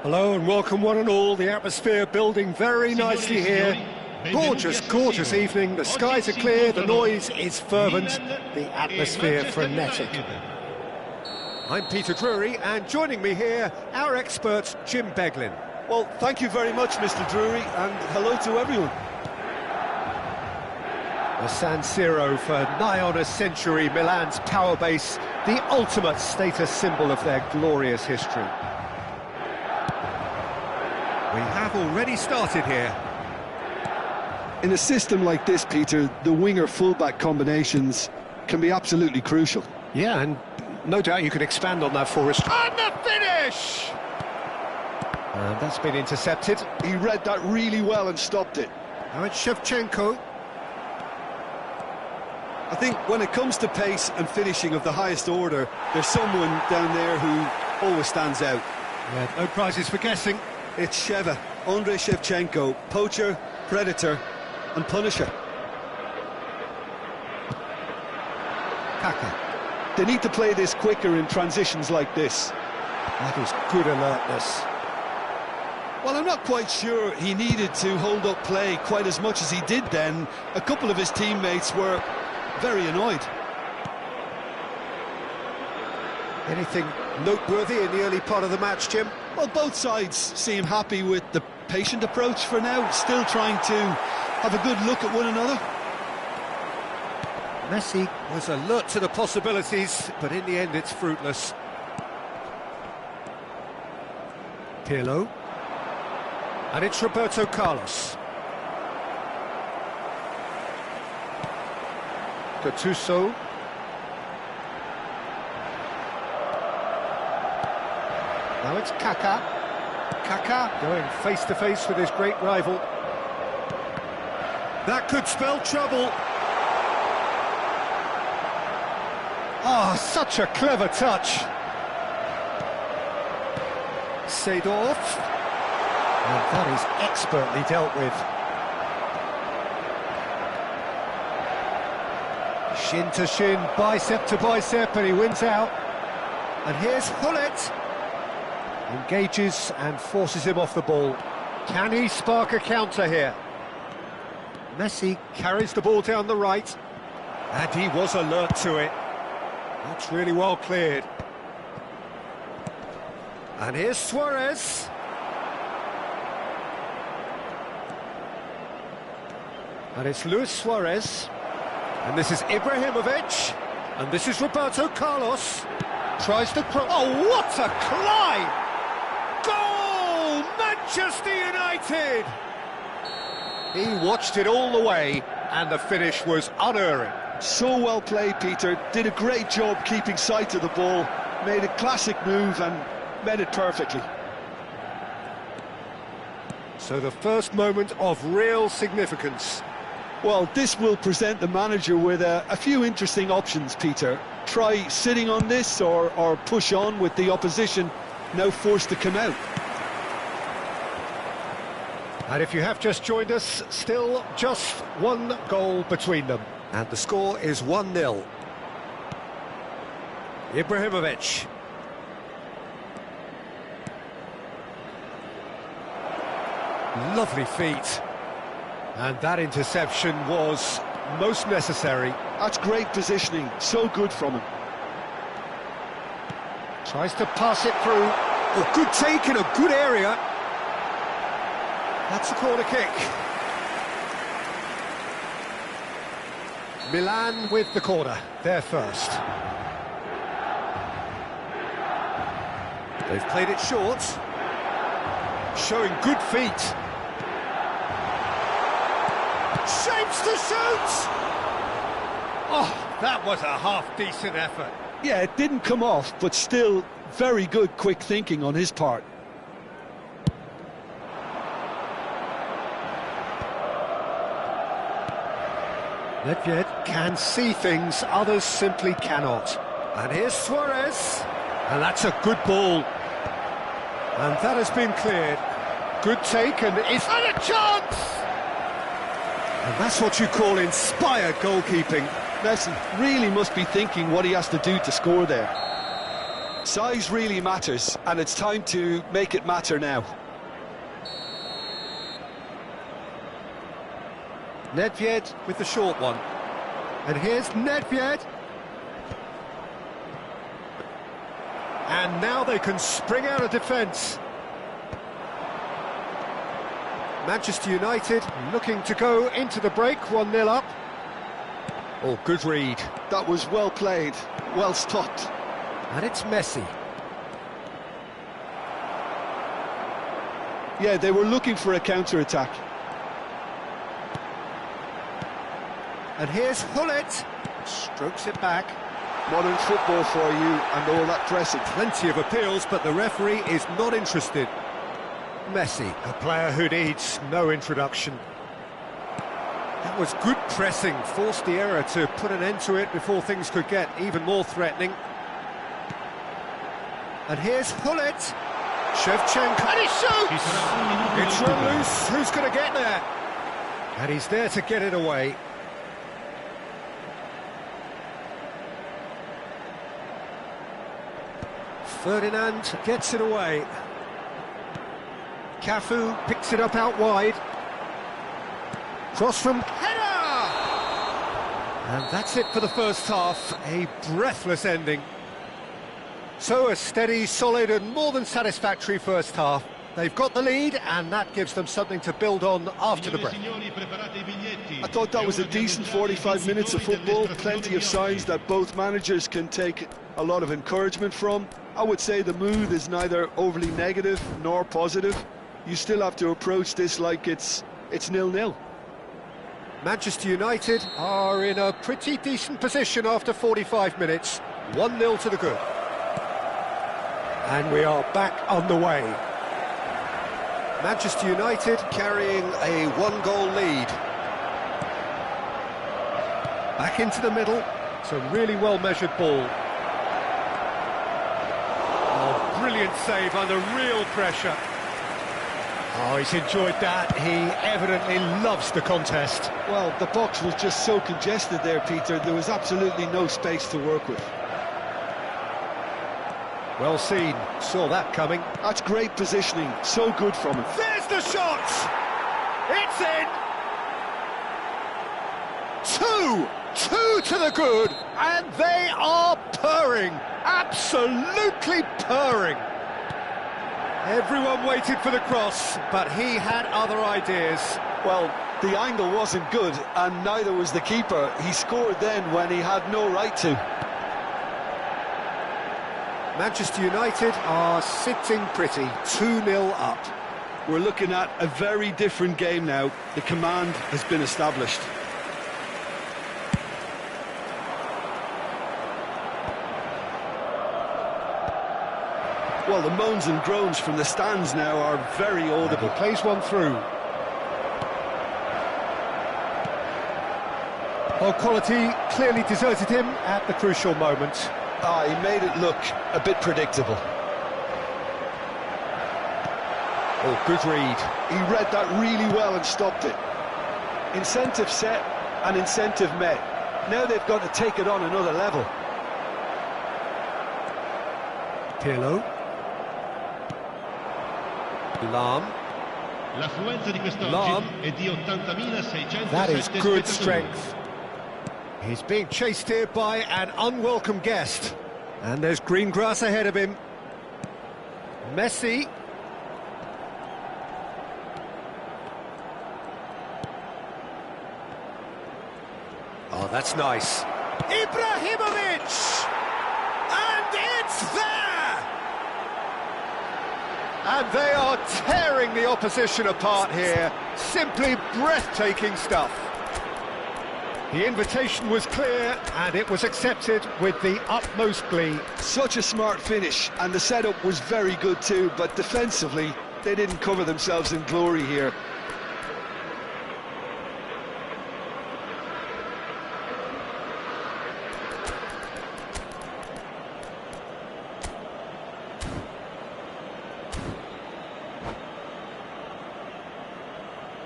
Hello and welcome one and all. The atmosphere building very nicely here. Gorgeous, gorgeous evening. The skies are clear, the noise is fervent, the atmosphere frenetic. I'm Peter Drury, and joining me here, our expert, Jim Beglin. Well, thank you very much, Mr. Drury, and hello to everyone. The San Siro for nigh on a century, Milan's power base, the ultimate status symbol of their glorious history. have already started here. In a system like this, Peter, the winger-fullback combinations can be absolutely crucial. Yeah, and no doubt you can expand on that for us. And the finish! And that's been intercepted. He read that really well and stopped it. Now it's Shevchenko. I think when it comes to pace and finishing of the highest order, there's someone down there who always stands out. Yeah, no prizes for guessing. It's Sheva, Andrei Shevchenko, poacher, predator and punisher. Kaka. They need to play this quicker in transitions like this. That is good alertness. Well, I'm not quite sure he needed to hold up play quite as much as he did then. A couple of his teammates were very annoyed. Anything noteworthy in the early part of the match, Jim? Well, both sides seem happy with the patient approach for now, still trying to have a good look at one another. Messi was alert to the possibilities, but in the end it's fruitless. Pirlo. And it's Roberto Carlos. Gattuso. Now it's Kaka. Kaka going face-to-face with his great rival. That could spell trouble. Oh, such a clever touch. Seedorf. And that is expertly dealt with. Shin to shin, bicep to bicep, and he wins out. And here's Hullet. Engages and forces him off the ball. Can he spark a counter here? Messi carries the ball down the right. And he was alert to it. That's really well cleared. And here's Suarez. And it's Luis Suarez. And this is Ibrahimovic. And this is Roberto Carlos. Tries to cross. Oh, what a climb! Goal! Manchester United! He watched it all the way, and the finish was unerring. So well played, Peter. Did a great job keeping sight of the ball. Made a classic move and made it perfectly. So the first moment of real significance. Well, this will present the manager with a few interesting options, Peter. Try sitting on this or push on with the opposition now forced to come out. And if you have just joined us, still just one goal between them. And the score is 1-0. Ibrahimovic. Lovely feet. And that interception was most necessary. That's great positioning, so good from him. Tries to pass it through. Oh, good take in a good area. That's a corner kick. Milan with the corner, they're first. They've played it short. Showing good feet. Shapes to shoot! Oh, that was a half-decent effort. Yeah, it didn't come off, but still very good quick thinking on his part. Nedved can see things others simply cannot. And here's Suarez. And that's a good ball. And that has been cleared. Good take, and is that a chance? And that's what you call inspired goalkeeping. Messi really must be thinking what he has to do to score there. Size really matters, and it's time to make it matter now. Nedved with the short one. And here's Nedved. And now they can spring out of defence. Manchester United looking to go into the break, 1-0 up. Oh, good read. That was well played, well stopped. And it's Messi. Yeah, they were looking for a counter-attack. And here's Hullet. Strokes it back. Modern football for you and all that pressing. Plenty of appeals, but the referee is not interested. Messi, a player who needs no introduction. That was good pressing, forced the error to put an end to it before things could get even more threatening. And here's Hullet. Shevchenko, and he shoots! It's run loose, who's going to get there? And he's there to get it away. Ferdinand gets it away. Cafu picks it up out wide. Cross from header! And that's it for the first half, a breathless ending. So a steady, solid and more than satisfactory first half. They've got the lead and that gives them something to build on after the break. I thought that was a decent 45 minutes of football, plenty of signs that both managers can take a lot of encouragement from. I would say the mood is neither overly negative nor positive. You still have to approach this like it's 0-0. Manchester United are in a pretty decent position after 45 minutes. 1-0 to the good. And we are back on the way. Manchester United carrying a one-goal lead. Back into the middle. It's a really well-measured ball. Oh, brilliant save under real pressure. Oh, he's enjoyed that. He evidently loves the contest. Well, the box was just so congested there, Peter. There was absolutely no space to work with. Well seen. Saw that coming. That's great positioning. So good from him. There's the shot! It's in! Two to the good, and they are purring. Absolutely purring. Everyone waited for the cross, but he had other ideas. Well, the angle wasn't good, and neither was the keeper. He scored then when he had no right to. Manchester United are sitting pretty, 2-0 up. We're looking at a very different game now. The command has been established. Well, the moans and groans from the stands now are very audible. He plays one through. Well, quality clearly deserted him at the crucial moment. He made it look a bit predictable. Oh, good read. He read that really well and stopped it. Incentive set and incentive met. Now they've got to take it on another level. Pirlo. Lahm. Lahm. That is good strength. He's being chased here by an unwelcome guest. And there's green grass ahead of him. Messi. Oh, that's nice. Ibrahimovic! And it's there! And they are tearing the opposition apart here. Simply breathtaking stuff. The invitation was clear, and it was accepted with the utmost glee. Such a smart finish, and the setup was very good too, but defensively, they didn't cover themselves in glory here.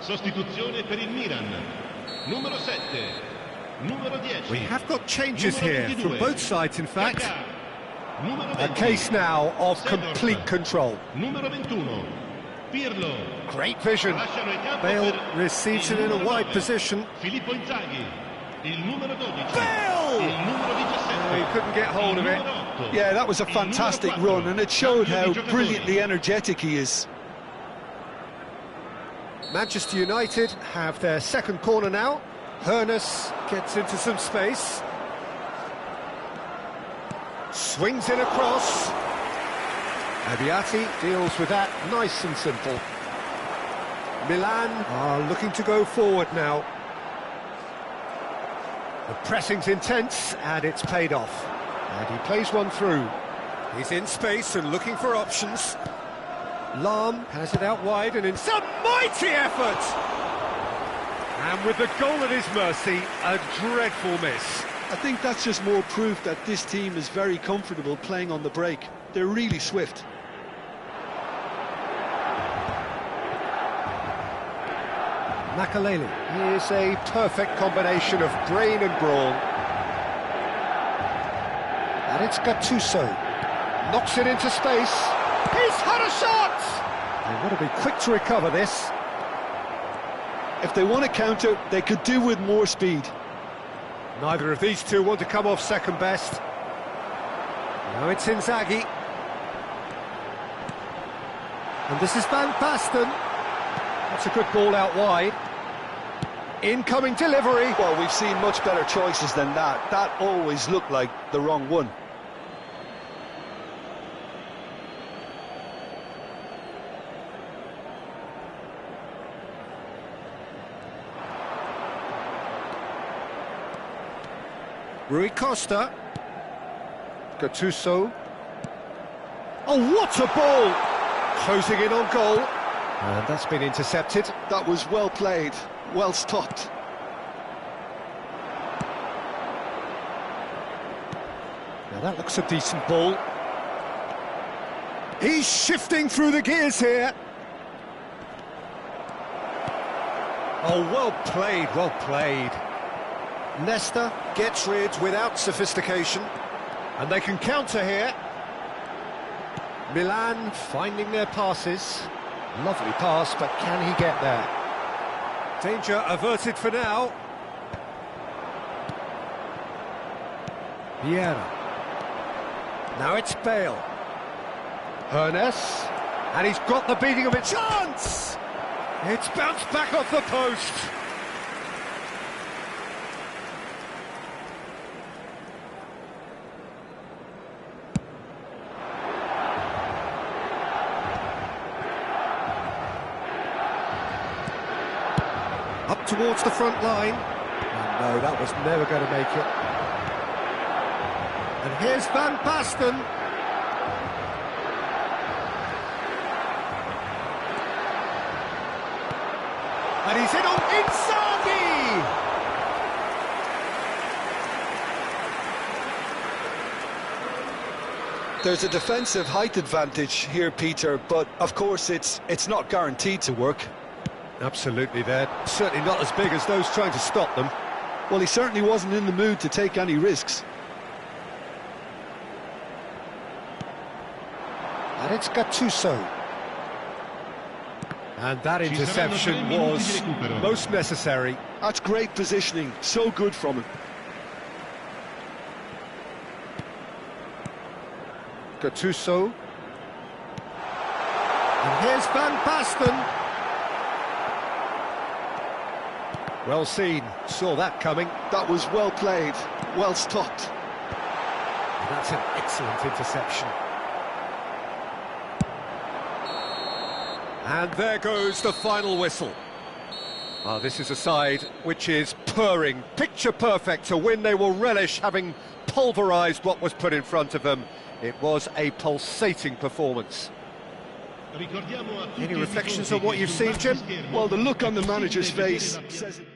Sostituzione per il Milan. Numero 7. Numero 10. We have got changes here from both sides, in fact. Numero 20. A case now of complete control. Numero 21. Pirlo. Great vision. Lasciano il campo Bale per receives it il in a numero wide 9, position. Filippo Inzaghi. Il numero 12. Bale! Il numero 17. He couldn't get hold of it. Il numero 8. Yeah, that was a fantastic Il numero 4. run, and it showed how Cambio di brilliantly giocatori. energetic he is. Manchester United have their second corner now. Hoeneß gets into some space. Swings in across. Abiati deals with that nice and simple. Milan are looking to go forward now. The pressing's intense, and it's paid off. And he plays one through. He's in space and looking for options. Lahm has it out wide, and in some mighty effort! And with the goal at his mercy, a dreadful miss. I think that's just more proof that this team is very comfortable playing on the break. They're really swift. Makaleli is a perfect combination of brain and brawn. And it's Gattuso. Knocks it into space. He's had a shot! They want to be quick to recover this. If they want to counter, they could do with more speed. Neither of these two want to come off second best. Now it's Inzaghi. And this is Van Basten. That's a good ball out wide. Incoming delivery. Well, we've seen much better choices than that. That always looked like the wrong one. Rui Costa. Gattuso. Oh, what a ball! Closing in on goal. And that's been intercepted. That was well played, well stopped. Now that looks a decent ball. He's shifting through the gears here. Oh, well played, well played. Nesta gets rid without sophistication. And they can counter here. Milan finding their passes. Lovely pass, but can he get there? Danger averted for now. Vieira. Now it's Bale. Hernes. And he's got the beating of a chance! It's bounced back off the post. Up towards the front line. Oh, no, that was never going to make it. And here's Van Basten. And he's in on Inzaghi! There's a defensive height advantage here, Peter, but of course it's not guaranteed to work. Absolutely, they're certainly not as big as those trying to stop them. Well, he certainly wasn't in the mood to take any risks. And it's Gattuso. And that interception was most necessary. That's great positioning, so good from him. Gattuso. And here's Van Basten. Well seen, saw that coming. That was well played, well stopped. And that's an excellent interception. And there goes the final whistle. Ah, this is a side which is purring, picture perfect to win. They will relish having pulverised what was put in front of them. It was a pulsating performance. Any reflections on what you've seen, Jim? Well, the look on the manager's face says it.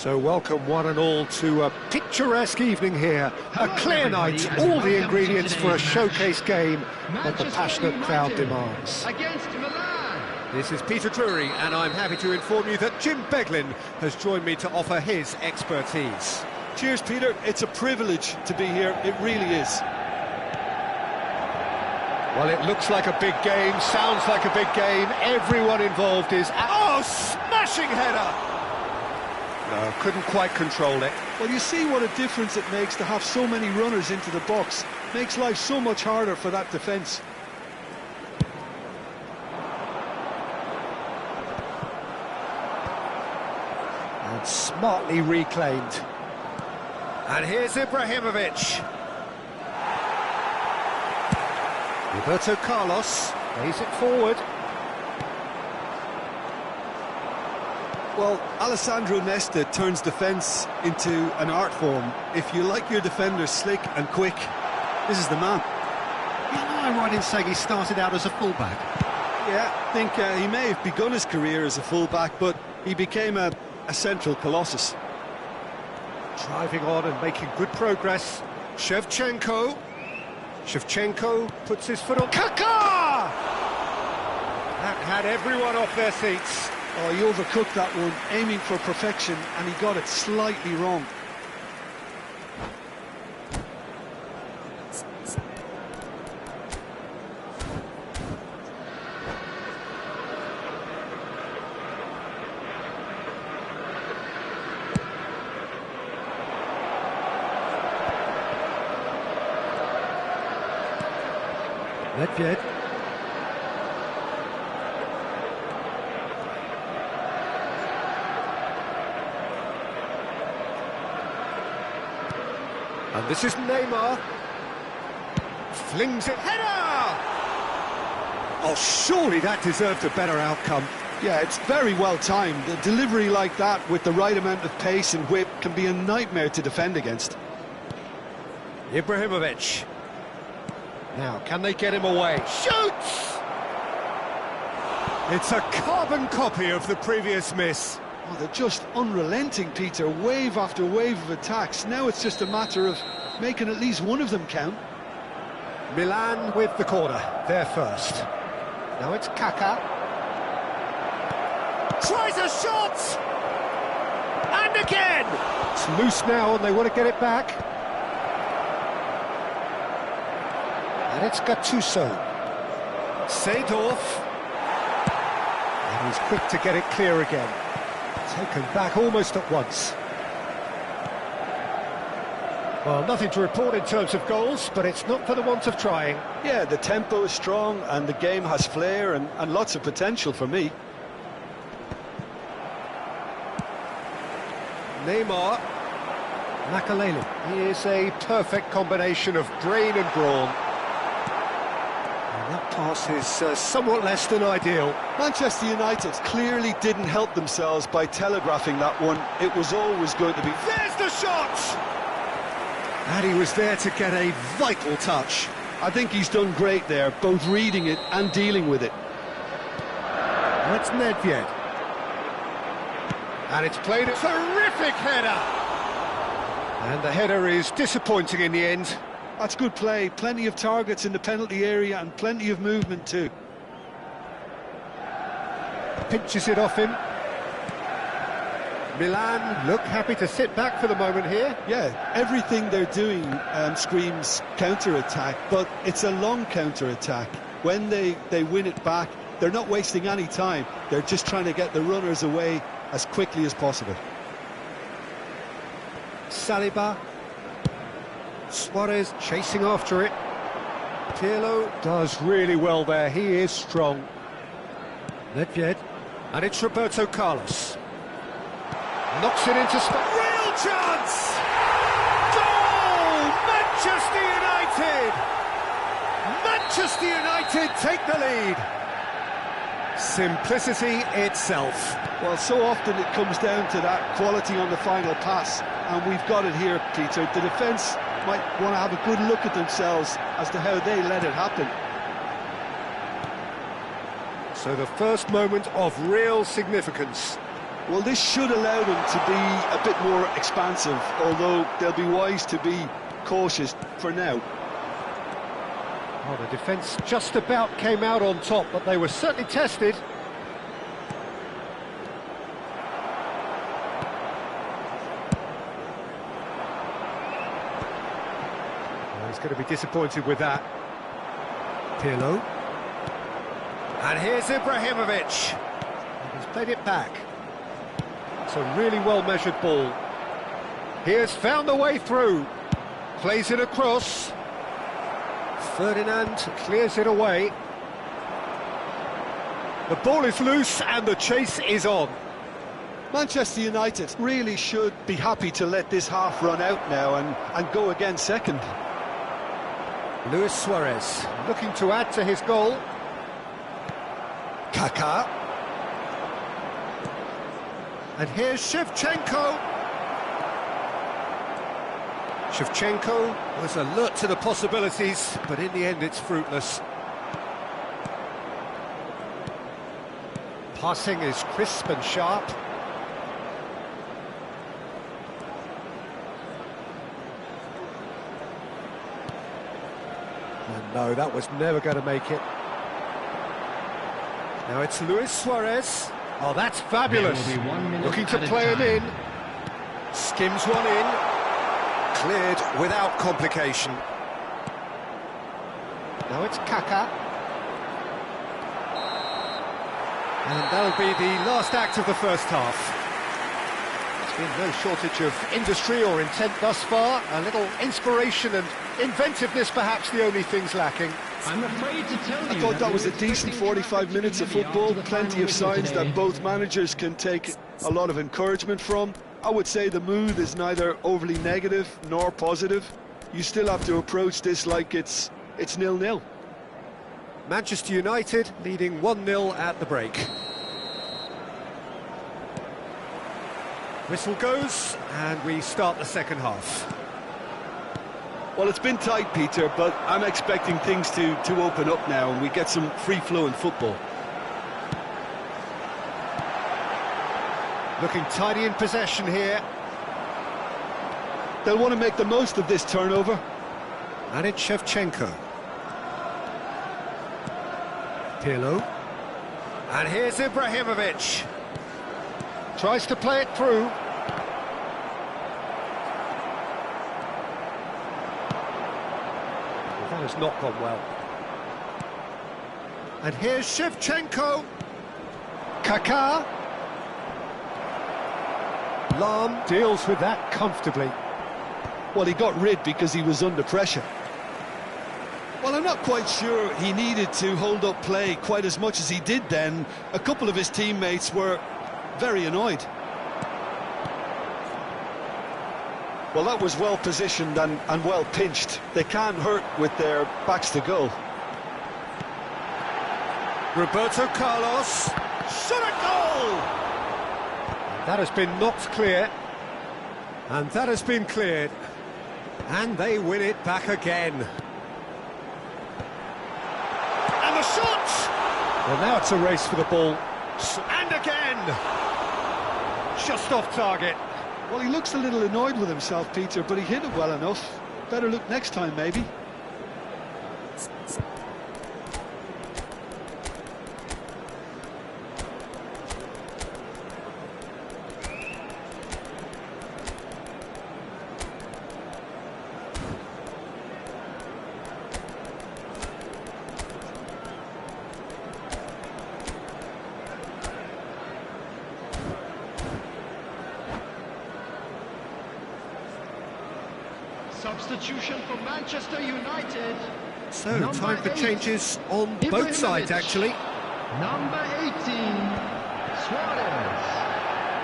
So welcome one and all to a picturesque evening here. A clear night, all the ingredients for a showcase game that the passionate crowd demands. Against Milan. This is Peter Drury, and I'm happy to inform you that Jim Beglin has joined me to offer his expertise. Cheers, Peter. It's a privilege to be here. It really is. Well, it looks like a big game, sounds like a big game. Everyone involved is... Oh, smashing header! No, couldn't quite control it. Well, you see what a difference it makes to have so many runners into the box. Makes life so much harder for that defence. And smartly reclaimed. And here's Ibrahimovic. Roberto Carlos plays it forward. Well, Alessandro Nesta turns defence into an art form. If you like your defenders slick and quick, this is the man. Am I right in saying he started out as a fullback? Yeah, I think he may have begun his career as a fullback, but he became a central colossus. Driving on and making good progress. Shevchenko puts his foot on... Kaká! That had everyone off their seats. Oh, he overcooked that one, aiming for perfection, and he got it slightly wrong. Nedved. And this is Neymar. Flings it. Header! Oh, surely that deserved a better outcome. Yeah, it's very well timed. A delivery like that with the right amount of pace and whip can be a nightmare to defend against. Ibrahimovic. Now, can they get him away? Shoots! It's a carbon copy of the previous miss. Oh, they're just unrelenting, Peter. Wave after wave of attacks. Now it's just a matter of making at least one of them count. Milan with the corner. They're first. Now it's Kaká. Tries a shot! And again! It's loose now and they want to get it back. And it's Gattuso. Seedorf. And he's quick to get it clear again. Taken back almost at once. Well, nothing to report in terms of goals, but it's not for the want of trying. Yeah, the tempo is strong and the game has flair and lots of potential for me. Neymar. Makaleli. He is a perfect combination of brain and brawn. And that pass is somewhat less than ideal. Manchester United clearly didn't help themselves by telegraphing that one. It was always going to be... There's the shot! And he was there to get a vital touch. I think he's done great there, both reading it and dealing with it. That's Nedved. And it's played a terrific header! And the header is disappointing in the end. That's good play, plenty of targets in the penalty area and plenty of movement too. Pinches it off him. Milan look happy to sit back for the moment here. Yeah, everything they're doing screams counter-attack, but it's a long counter-attack. When they win it back, they're not wasting any time. They're just trying to get the runners away as quickly as possible. Saliba. Suarez chasing after it. Pirlo does really well there. He is strong. Nedved. And it's Roberto Carlos. Knocks it into space. Real chance! Goal! Manchester United! Manchester United take the lead. Simplicity itself. Well, so often it comes down to that quality on the final pass, and we've got it here, Peter. The defence might want to have a good look at themselves as to how they let it happen. So the first moment of real significance. Well, this should allow them to be a bit more expansive, although they'll be wise to be cautious for now. Well, the defence just about came out on top, but they were certainly tested. Well, he's going to be disappointed with that. Pirlo. And here's Ibrahimovic. He's played it back. It's a really well-measured ball. He has found the way through. Plays it across. Ferdinand clears it away. The ball is loose and the chase is on. Manchester United really should be happy to let this half run out now and go again second. Luis Suarez looking to add to his goal. Kaká. And here's Shevchenko. Shevchenko was alert to the possibilities, but in the end it's fruitless. Passing is crisp and sharp. And no, that was never going to make it. Now it's Luis Suarez. Oh, that's fabulous. Looking to play him in. Skims one in. Cleared without complication. Now it's Kaká. And that'll be the last act of the first half. There's been no shortage of industry or intent thus far. A little inspiration and inventiveness perhaps the only things lacking. I'm afraid to tell you, I thought that was a decent 45 minutes of football, plenty of signs that both managers can take a lot of encouragement from. I would say the mood is neither overly negative nor positive. You still have to approach this like it's 0-0. Manchester United leading 1-0 at the break. Whistle goes, and we start the second half. Well, it's been tight, Peter, but I'm expecting things to open up now and we get some free-flowing football. Looking tidy in possession here. They'll want to make the most of this turnover. And it's Shevchenko. Pirlo. And here's Ibrahimovic. Tries to play it through. That has not gone well. And here's Shevchenko. Kaká. Lahm deals with that comfortably. Well, he got rid because he was under pressure. Well, I'm not quite sure he needed to hold up play quite as much as he did then. A couple of his teammates were very annoyed. Well, that was well positioned and well pinched. They can't hurt with their backs to goal. Roberto Carlos. Shot a goal! That has been knocked clear. And that has been cleared. And they win it back again. And the shot! Well, now it's a race for the ball. And again! Just off target. Well, he looks a little annoyed with himself, Peter, but he hit it well enough. Better look next time, maybe. Substitution for Manchester United. So, Number time for 8, changes on both sides, actually. Number 18, Suarez.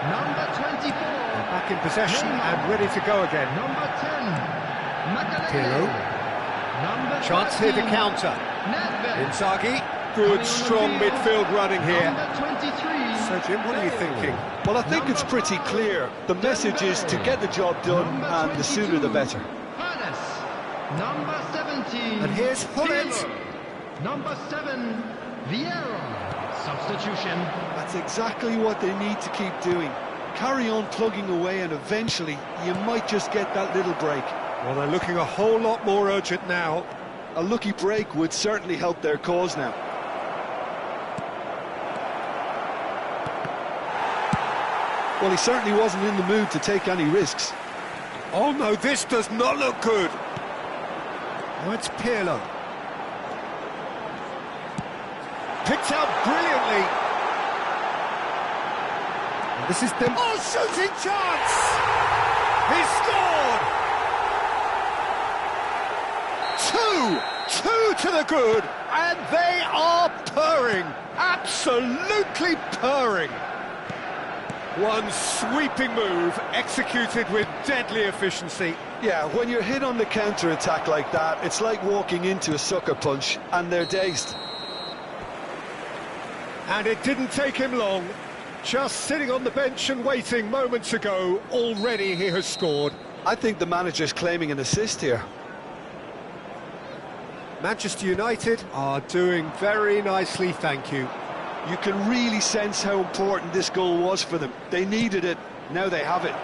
Number 24, They're back in possession Neymar. and ready to go again. Number 10, Magalhaes. Pirlo. Number Chance here to 13, counter. Nedved. Inzaghi. Good, strong midfield running here. Number 23, So, Jim, what are you thinking? Well, I think it's pretty clear. The message is to get the job done, and the sooner the better. Paredes. Number 17, And here's Hummels. Pirlo. Number 7, Vieira. Substitution. That's exactly what they need to keep doing. Carry on plugging away, and eventually you might just get that little break. Well, they're looking a whole lot more urgent now. A lucky break would certainly help their cause now. Well, he certainly wasn't in the mood to take any risks. Oh no, this does not look good. Oh, it's Pirlo. Picked out brilliantly. And this is them. Oh, shooting chance! He scored! Two to the good, and they are purring. Absolutely purring. One sweeping move, executed with deadly efficiency. Yeah, when you're hit on the counter-attack like that, it's like walking into a sucker punch, and they're dazed. And it didn't take him long. Just sitting on the bench and waiting moments ago, already he has scored. I think the manager's claiming an assist here. Manchester United are doing very nicely, thank you. You can really sense how important this goal was for them. They needed it, now they have it.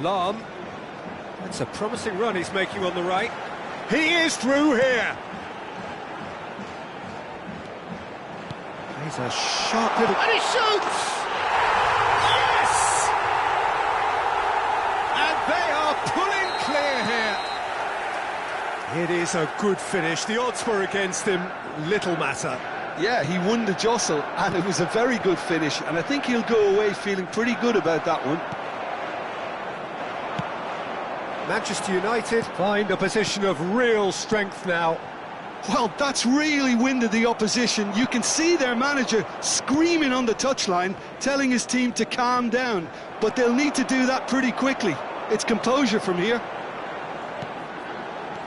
Lahm, that's a promising run he's making on the right. He is through here. He's a sharp little... And he shoots! Yes! And they are pulling clear here. It is a good finish. The odds were against him. Little matter. Yeah, he won the jostle, and it was a very good finish, and I think he'll go away feeling pretty good about that one. Manchester United find a position of real strength now. Well, that's really winded the opposition. You can see their manager screaming on the touchline, telling his team to calm down. But they'll need to do that pretty quickly. It's composure from here.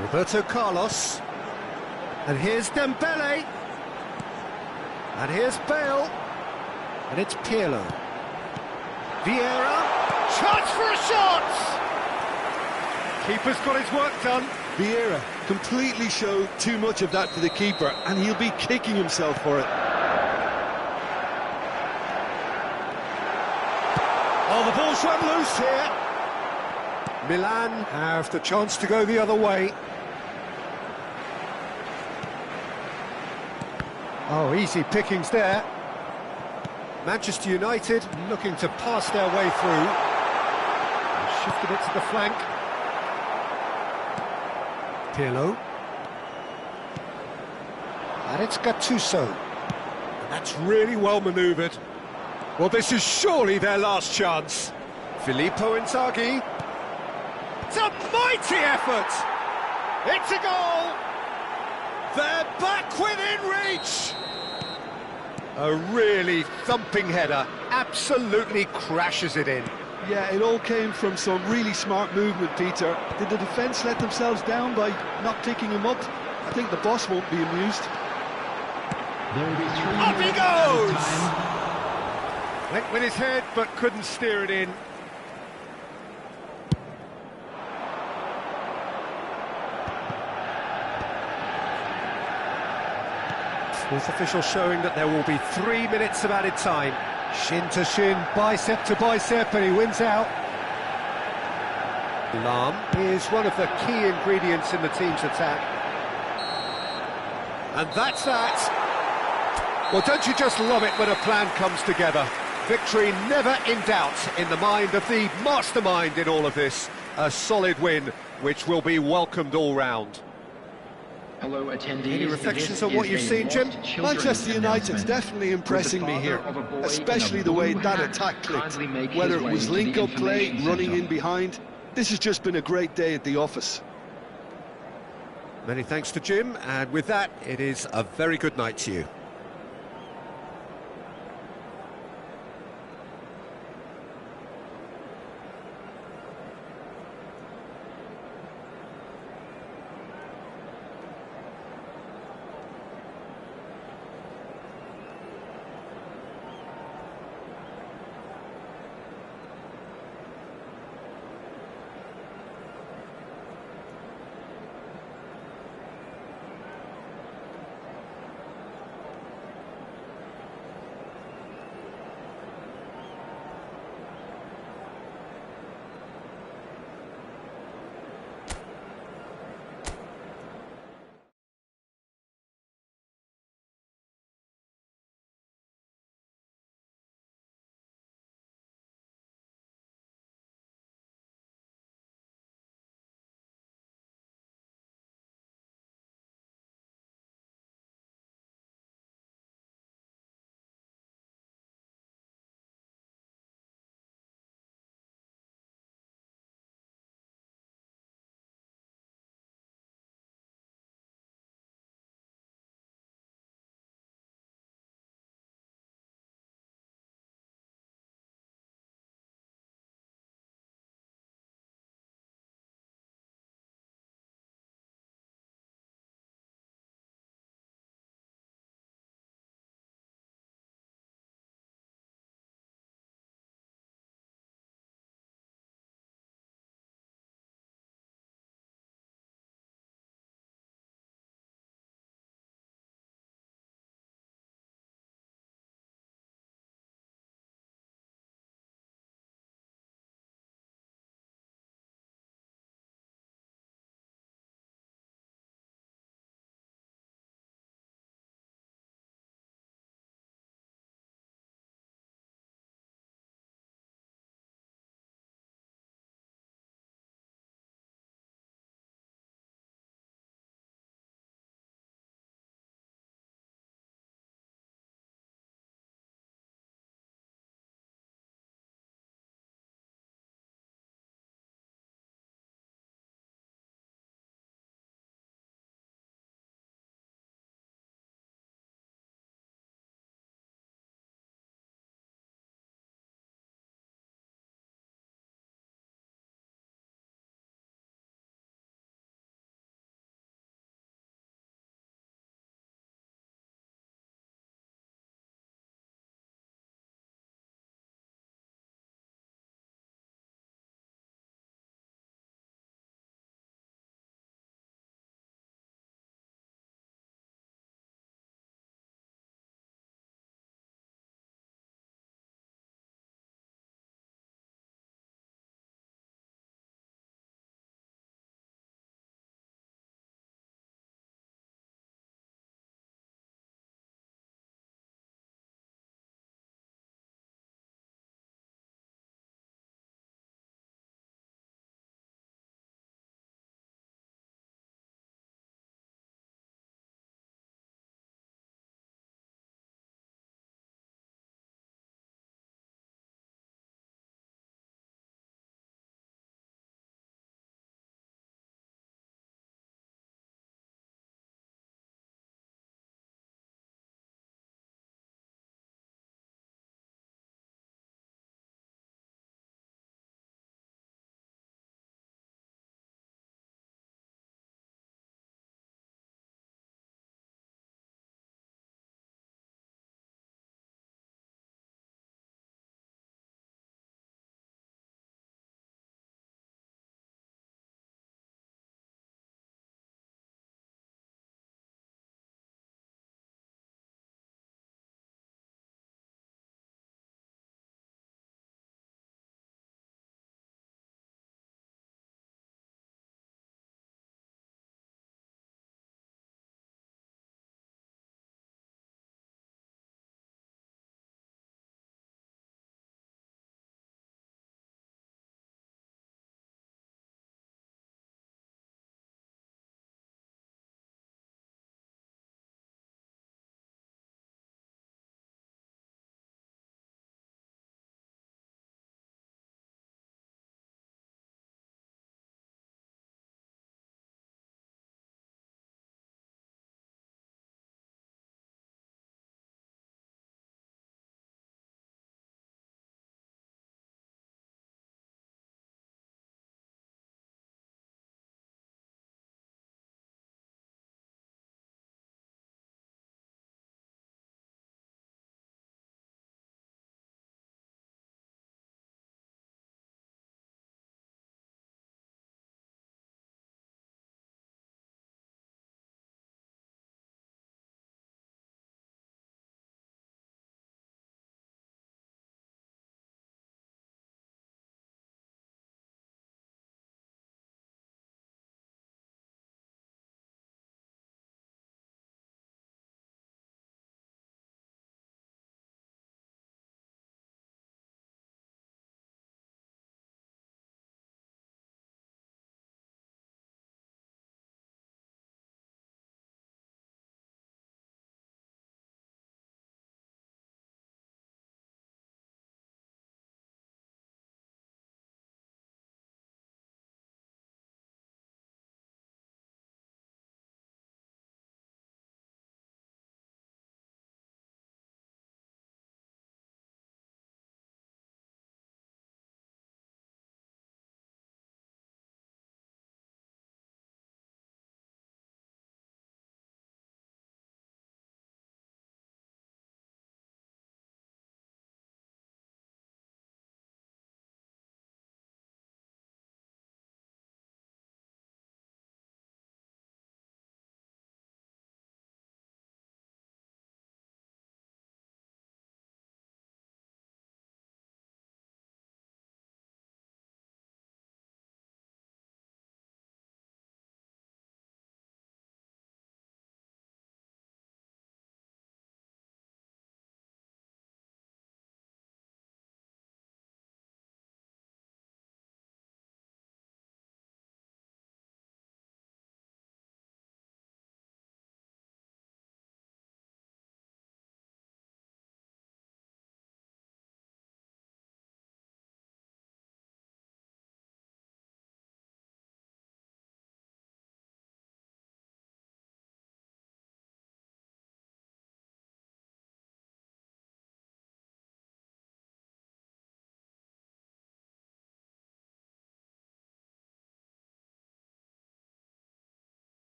Roberto Carlos. And here's Dembele. And here's Bale. And it's Pirlo. Vieira. Chance for a shot! Keeper's got his work done. Vieira completely showed too much of that to the keeper, and he'll be kicking himself for it. Oh, the ball's run loose here. Milan have the chance to go the other way. Oh, easy pickings there. Manchester United looking to pass their way through. Shifted it to the flank. Pirlo. And it's Gattuso. And that's really well manoeuvred. Well, this is surely their last chance. Filippo Inzaghi. It's a mighty effort! It's a goal! They're back within reach! A really thumping header. Absolutely crashes it in. Yeah, it all came from some really smart movement, Peter. Did the defence let themselves down by not picking him up? I think the boss won't be amused. Up he goes! Went with his head, but couldn't steer it in. Fourth official showing that there will be 3 minutes of added time. Shin to shin, bicep to bicep, and he wins out. Lahm is one of the key ingredients in the team's attack. And that's that. Well, don't you just love it when a plan comes together? Victory never in doubt in the mind of the mastermind in all of this. A solid win, which will be welcomed all round. Hello, attendees. Any reflections on what you've seen, Jim? Manchester United's definitely impressing me here, especially the way that attack clicked. Whether it was link-up play, running in behind, this has just been a great day at the office. Many thanks to Jim, and with that, it is a very good night to you.